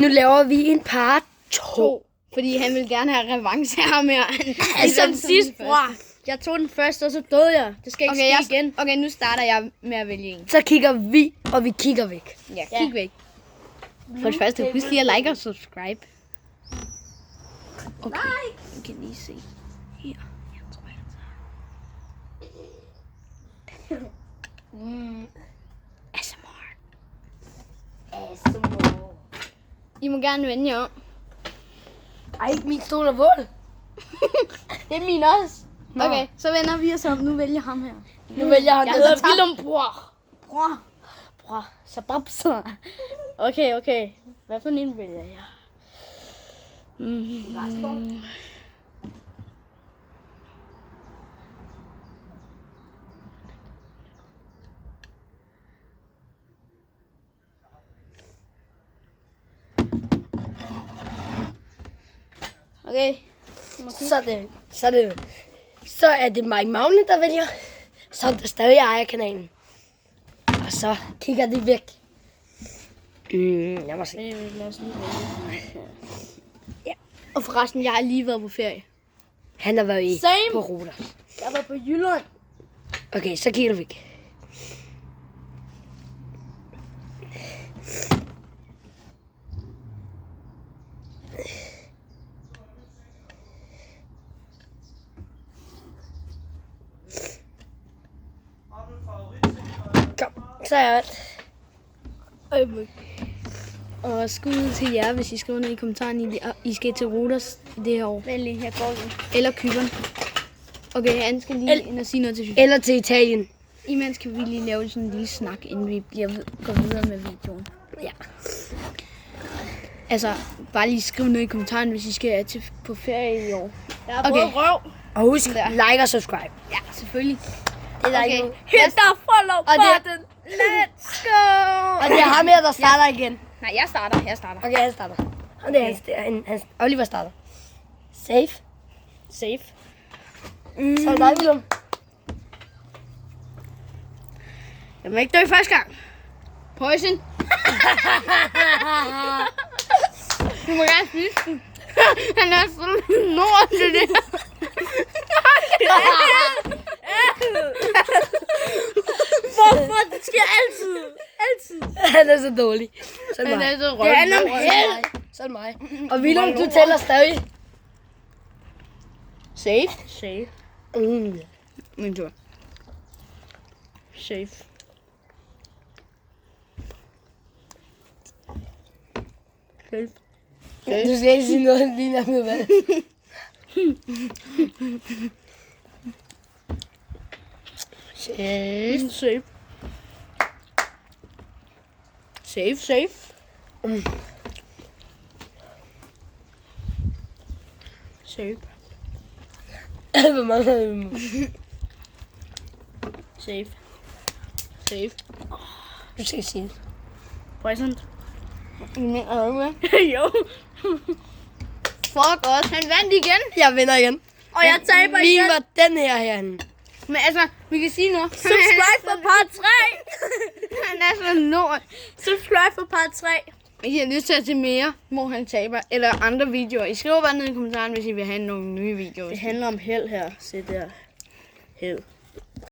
Nu laver vi en part 2. Fordi han vil gerne have revanche her med. Som sidst, bror. Jeg tog den første, og så døde jeg. Det skal ikke ske igen. Okay, nu starter jeg med at vælge en. Så kigger vi, og vi kigger væk. Ja, kig væk. For det første, husk lige at like og subscribe. Okay, vi kan lige se. Her. Jeg tror, jeg tager. ASMR. I må gerne vende jer om. Ej, min stol er våd. Det er min også. Nå. Okay, så vender vi os om. Nu vælger ham her. Nu vælger han, Jeg der har hedder tabt. Willem, bror. Bror, så babser. Okay. Hvad for en vælger jeg? Okay. Så er det Mike Magne, der vælger. Så der stadig ejer kanalen. Og så kigger de væk. Jeg må se. Lad os lige vælge. Ja. Og forresten, jeg har lige været på ferie. Han har været Same. på ruter. Jeg var på Jylland. Okay, så kigger du væk. Kom, så er jeg. Og skud til jer, hvis I skriver ned i kommentaren, I skal til Ruders det her år. Venlig, her går vi. Eller Cypern. Okay, han skal lige ind og sige noget til Eller til Italien. Imens kan vi lige lave sådan en lille snak, inden vi går videre med videoen. Ja. Altså, bare lige skriv ned i kommentaren, hvis I skal på ferie i år. Der er Okay. røv. Og husk, like og subscribe. Ja, selvfølgelig. Det er der Okay. ikke nu. Hit the follow button. Let's go! Og det er ham her, der starter igen. Nej, jeg starter. Okay, han starter. Og det er hans, Oliver starter. Safe. Så er dig, Willem. Jeg må ikke dø første gang. Poison. Du må gerne spise den. Han er så nord til det. Hvorfor? Det sker altid. Han er så dårlig. Så er det Han mig. er så Det handler om rød. held. Så er det mig. Og Willem, du tæller stadig. Safe. Min tur. Safe. Du skal ikke sige noget lige nær med hvad. Safe. Safe. Hvor mange har vi? Safe. Du skal ikke sige det. Present. Mener du med? Jo. Fuck os, han vandt igen. Jeg vinder igen. Og jeg taber Min igen. var den her herinde. Men altså, vi kan sige noget. Subscribe for part 3. Han er så lort. Subscribe for part 3. Hvis I har lyst til at se mere, hvor han taber, eller andre videoer. I skriver bare ned i kommentaren, hvis I vil have nogle nye videoer. Det handler om held her. Se der. Held.